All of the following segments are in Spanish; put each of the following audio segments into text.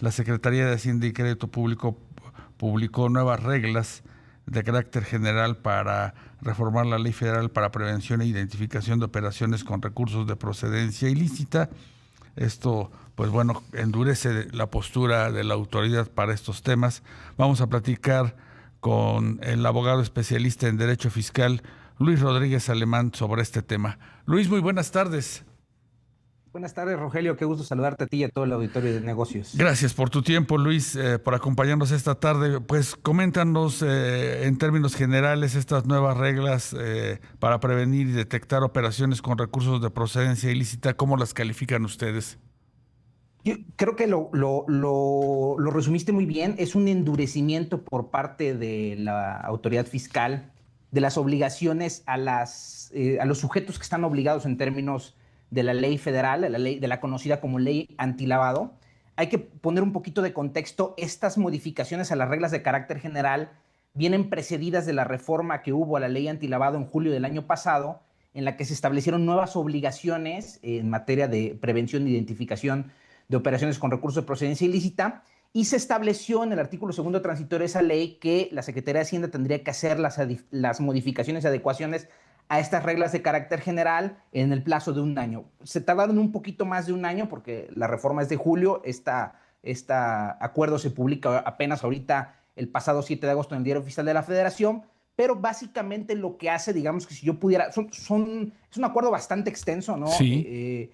la Secretaría de Hacienda y Crédito Público publicó nuevas reglas de carácter general para reformar la Ley Federal para Prevención e Identificación de Operaciones con Recursos de Procedencia Ilícita. Esto, pues bueno, endurece la postura de la autoridad para estos temas. Vamos a platicar con el abogado especialista en Derecho Fiscal, Luis Rodríguez Alemán, sobre este tema. Luis, muy buenas tardes. Buenas tardes, Rogelio. Qué gusto saludarte a ti y a todo el auditorio de negocios. Gracias por tu tiempo, Luis, por acompañarnos esta tarde. Pues coméntanos en términos generales estas nuevas reglas para prevenir y detectar operaciones con recursos de procedencia ilícita. ¿Cómo las califican ustedes? Yo creo que lo resumiste muy bien. Es un endurecimiento por parte de la autoridad fiscal de las obligaciones a los sujetos que están obligados en términos de la ley federal, de la conocida como ley antilavado. Hay que poner un poquito de contexto. Estas modificaciones a las reglas de carácter general vienen precedidas de la reforma que hubo a la ley antilavado en julio del año pasado, en la que se establecieron nuevas obligaciones en materia de prevención e identificación de operaciones con recursos de procedencia ilícita, y se estableció en el artículo segundo transitorio de esa ley que la Secretaría de Hacienda tendría que hacer las modificaciones y adecuaciones a estas reglas de carácter general en el plazo de un año. Se tardaron un poquito más de un año porque la reforma es de julio. Este acuerdo se publica apenas ahorita el pasado 7 de agosto en el Diario Oficial de la Federación, pero básicamente lo que hace, digamos que si yo pudiera, es un acuerdo bastante extenso, ¿no? Sí.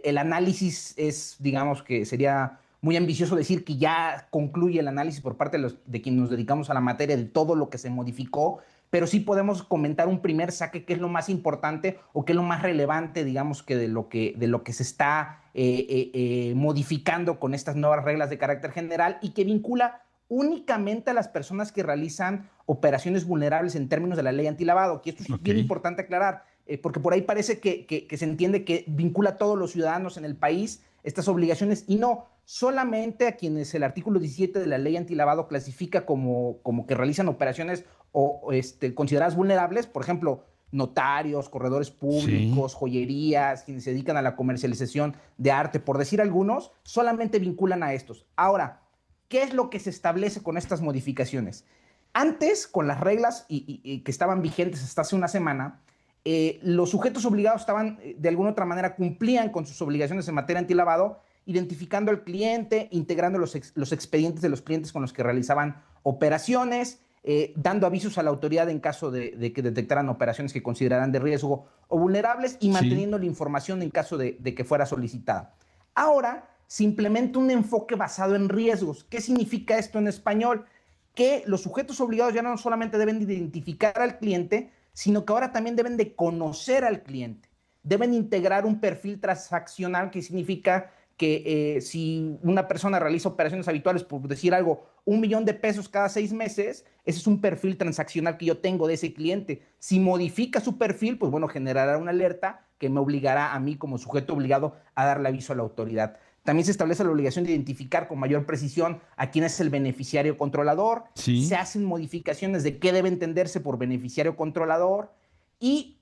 El análisis es, digamos que sería muy ambicioso decir que ya concluye el análisis por parte de quienes nos dedicamos a la materia de todo lo que se modificó, pero sí podemos comentar un primer saque, qué es lo más importante o qué es lo más relevante, digamos, que de lo que se está modificando con estas nuevas reglas de carácter general y que vincula únicamente a las personas que realizan operaciones vulnerables en términos de la ley antilavado, que esto es bien importante aclarar, porque por ahí parece que se entiende que vincula a todos los ciudadanos en el país estas obligaciones, y no, solamente a quienes el artículo 17 de la ley antilavado clasifica como que realizan operaciones consideradas vulnerables, por ejemplo, notarios, corredores públicos, Sí. joyerías, quienes se dedican a la comercialización de arte, por decir algunos, solamente vinculan a estos. Ahora, ¿qué es lo que se establece con estas modificaciones? Antes, con las reglas y que estaban vigentes hasta hace una semana, los sujetos obligados estaban, de alguna otra manera, cumplían con sus obligaciones en materia antilavado, identificando al cliente, integrando los expedientes de los clientes con los que realizaban operaciones, dando avisos a la autoridad en caso de que detectaran operaciones que consideraran de riesgo o vulnerables y manteniendo la información en caso de que fuera solicitada. Ahora se implementa un enfoque basado en riesgos. ¿Qué significa esto en español? Que los sujetos obligados ya no solamente deben identificar al cliente, sino que ahora también deben de conocer al cliente. Deben integrar un perfil transaccional, que significa que si una persona realiza operaciones habituales, por decir algo, 1 millón de pesos cada 6 meses, ese es un perfil transaccional que yo tengo de ese cliente. Si modifica su perfil, pues bueno, generará una alerta que me obligará a mí como sujeto obligado a darle aviso a la autoridad. También se establece la obligación de identificar con mayor precisión a quién es el beneficiario controlador. Se Sí. hacen modificaciones de qué debe entenderse por beneficiario controlador y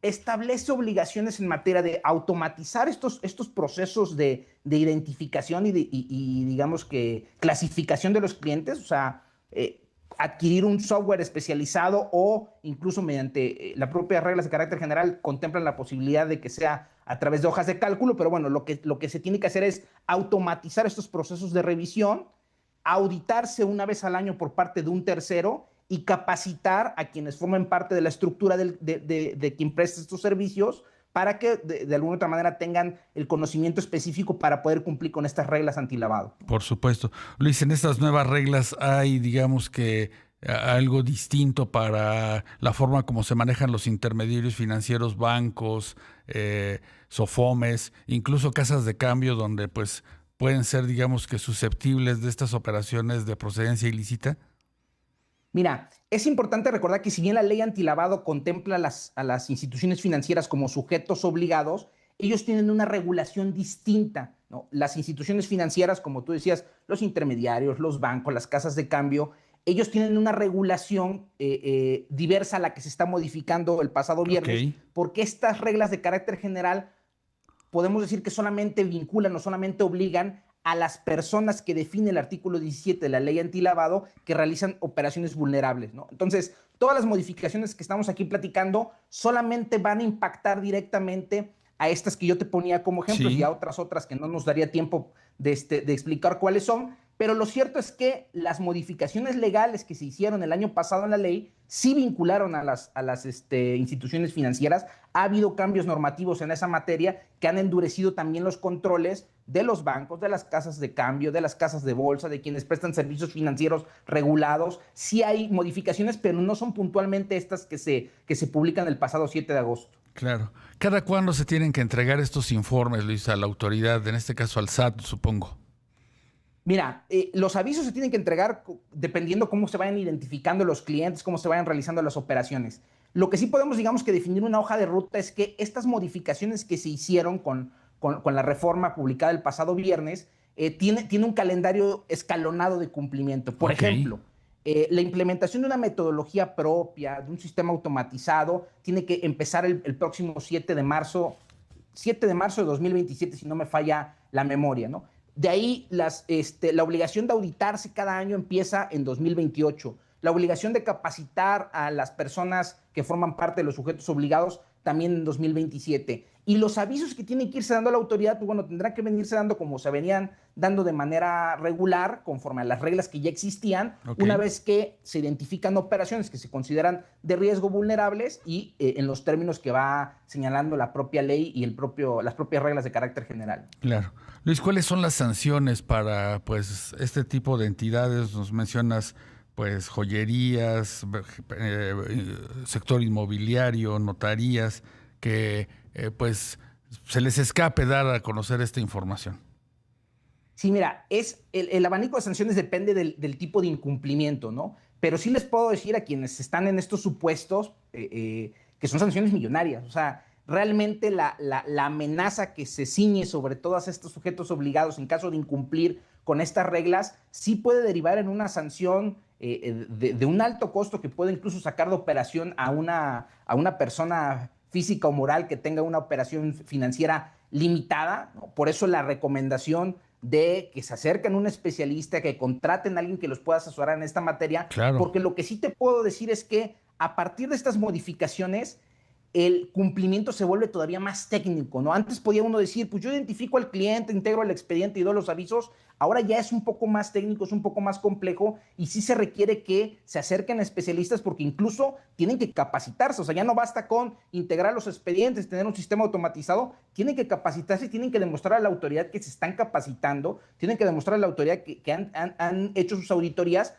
establece obligaciones en materia de automatizar estos procesos de identificación y digamos que clasificación de los clientes, o sea, adquirir un software especializado o incluso mediante las propias reglas de carácter general contemplan la posibilidad de que sea a través de hojas de cálculo, pero bueno, lo que se tiene que hacer es automatizar estos procesos de revisión, auditarse una vez al año por parte de un tercero y capacitar a quienes formen parte de la estructura de quien presta estos servicios para que de alguna otra manera tengan el conocimiento específico para poder cumplir con estas reglas antilavado. Por supuesto. Luis, en estas nuevas reglas hay, digamos que, algo distinto para la forma como se manejan los intermediarios financieros, bancos, SOFOMES, incluso casas de cambio donde pues pueden ser, digamos que, susceptibles de estas operaciones de procedencia ilícita. Mira, es importante recordar que si bien la ley antilavado contempla a las instituciones financieras como sujetos obligados, ellos tienen una regulación distinta, ¿no? Las instituciones financieras, como tú decías, los intermediarios, los bancos, las casas de cambio, ellos tienen una regulación diversa a la que se está modificando el pasado Ok. viernes, porque estas reglas de carácter general podemos decir que solamente vinculan o solamente obligan a las personas que define el artículo 17 de la ley antilavado que realizan operaciones vulnerables, ¿no? Entonces, todas las modificaciones que estamos aquí platicando solamente van a impactar directamente a estas que yo te ponía como ejemplos y Sí, a otras que no nos daría tiempo de explicar cuáles son, pero lo cierto es que las modificaciones legales que se hicieron el año pasado en la ley sí vincularon a las instituciones financieras. Ha habido cambios normativos en esa materia que han endurecido también los controles de los bancos, de las casas de cambio, de las casas de bolsa, de quienes prestan servicios financieros regulados. Sí hay modificaciones, pero no son puntualmente estas que se publican el pasado 7 de agosto. claro. ¿Cada cuándo se tienen que entregar estos informes, Luis, a la autoridad, en este caso al SAT, supongo? Mira, los avisos se tienen que entregar dependiendo cómo se vayan identificando los clientes, cómo se vayan realizando las operaciones. Lo que sí podemos, digamos que definir una hoja de ruta es que estas modificaciones que se hicieron con la reforma publicada el pasado viernes, tiene un calendario escalonado de cumplimiento. Por Ok, ejemplo, la implementación de una metodología propia, de un sistema automatizado, tiene que empezar el próximo 7 de marzo de 2027, si no me falla la memoria, ¿no? De ahí la obligación de auditarse cada año empieza en 2028. La obligación de capacitar a las personas que forman parte de los sujetos obligados también en 2027. Y los avisos que tienen que irse dando a la autoridad, pues bueno, tendrán que venirse dando como se venían dando de manera regular, conforme a las reglas que ya existían, ok, una vez que se identifican operaciones que se consideran de riesgo vulnerables y en los términos que va señalando la propia ley y las propias reglas de carácter general. claro. Luis, ¿cuáles son las sanciones para pues este tipo de entidades? Nos mencionas pues joyerías, sector inmobiliario, notarías, que pues se les escape dar a conocer esta información. Sí, mira, el abanico de sanciones depende del tipo de incumplimiento, ¿no? Pero sí les puedo decir a quienes están en estos supuestos que son sanciones millonarias. O sea, realmente la amenaza que se ciñe sobre todos estos sujetos obligados en caso de incumplir con estas reglas sí puede derivar en una sanción de un alto costo que puede incluso sacar de operación a una persona física o moral que tenga una operación financiera limitada, ¿no? Por eso la recomendación de que se acerquen a un especialista, que contraten a alguien que los pueda asesorar en esta materia, Claro, porque lo que sí te puedo decir es que a partir de estas modificaciones, el cumplimiento se vuelve todavía más técnico, ¿no? Antes podía uno decir, pues yo identifico al cliente, integro el expediente y doy los avisos. Ahora ya es un poco más técnico, es un poco más complejo y sí se requiere que se acerquen a especialistas porque incluso tienen que capacitarse. O sea, ya no basta con integrar los expedientes, tener un sistema automatizado, tienen que capacitarse y tienen que demostrar a la autoridad que se están capacitando, tienen que demostrar a la autoridad que han hecho sus auditorías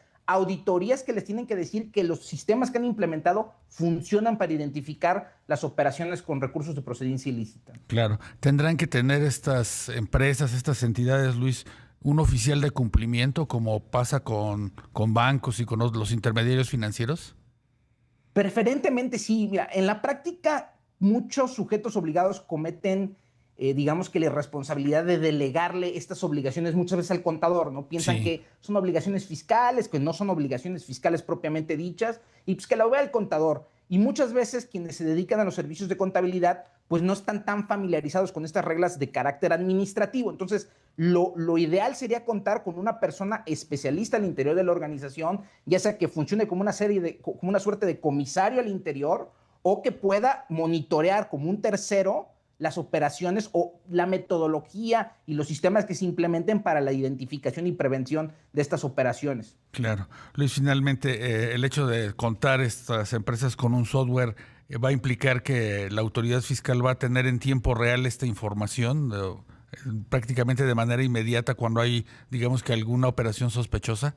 que les tienen que decir que los sistemas que han implementado funcionan para identificar las operaciones con recursos de procedencia ilícita. claro. ¿Tendrán que tener estas empresas, estas entidades, Luis, un oficial de cumplimiento como pasa con bancos y con los intermediarios financieros? Preferentemente sí, mira, en la práctica muchos sujetos obligados cometen, digamos que la responsabilidad de delegarle estas obligaciones muchas veces al contador, ¿no? Piensan Sí, que son obligaciones fiscales, que no son obligaciones fiscales propiamente dichas, y pues que la vea el contador. Y muchas veces quienes se dedican a los servicios de contabilidad, pues no están tan familiarizados con estas reglas de carácter administrativo. Entonces, lo ideal sería contar con una persona especialista al interior de la organización, ya sea que funcione como como una suerte de comisario al interior o que pueda monitorear como un tercero las operaciones o la metodología y los sistemas que se implementen para la identificación y prevención de estas operaciones. claro. Luis, finalmente, el hecho de contar estas empresas con un software va a implicar que la autoridad fiscal va a tener en tiempo real esta información, prácticamente de manera inmediata cuando hay, digamos que alguna operación sospechosa.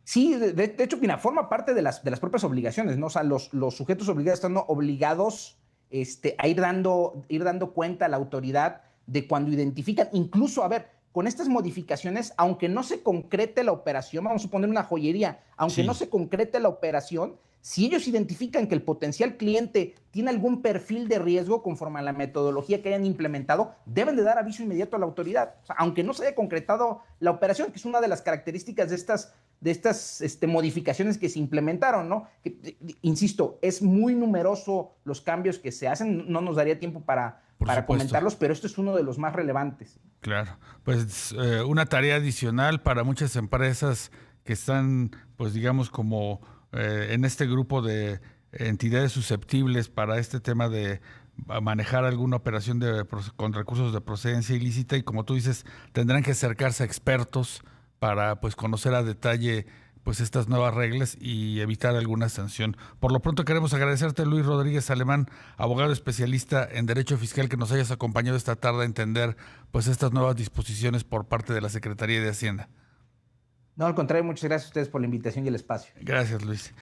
Sí, de hecho, mira, forma parte de las propias obligaciones, ¿no? O sea, los sujetos obligados están obligados a ir dando cuenta a la autoridad de cuando identifican, incluso, a ver, con estas modificaciones, aunque no se concrete la operación, vamos a suponer una joyería, aunque no Sí, se concrete la operación, si ellos identifican que el potencial cliente tiene algún perfil de riesgo conforme a la metodología que hayan implementado, deben de dar aviso inmediato a la autoridad. O sea, aunque no se haya concretado la operación, que es una de las características de estas modificaciones que se implementaron, ¿no? Que, insisto, es muy numeroso los cambios que se hacen, no nos daría tiempo para comentarlos, pero esto es uno de los más relevantes. Claro, pues una tarea adicional para muchas empresas que están, pues digamos, como en este grupo de entidades susceptibles para este tema de manejar alguna operación con recursos de procedencia ilícita, y como tú dices, tendrán que acercarse a expertos para pues conocer a detalle pues estas nuevas reglas y evitar alguna sanción. Por lo pronto queremos agradecerte, Luis Rodríguez Alemán, abogado especialista en Derecho Fiscal, que nos hayas acompañado esta tarde a entender pues estas nuevas disposiciones por parte de la Secretaría de Hacienda. No, al contrario, muchas gracias a ustedes por la invitación y el espacio. Gracias, Luis.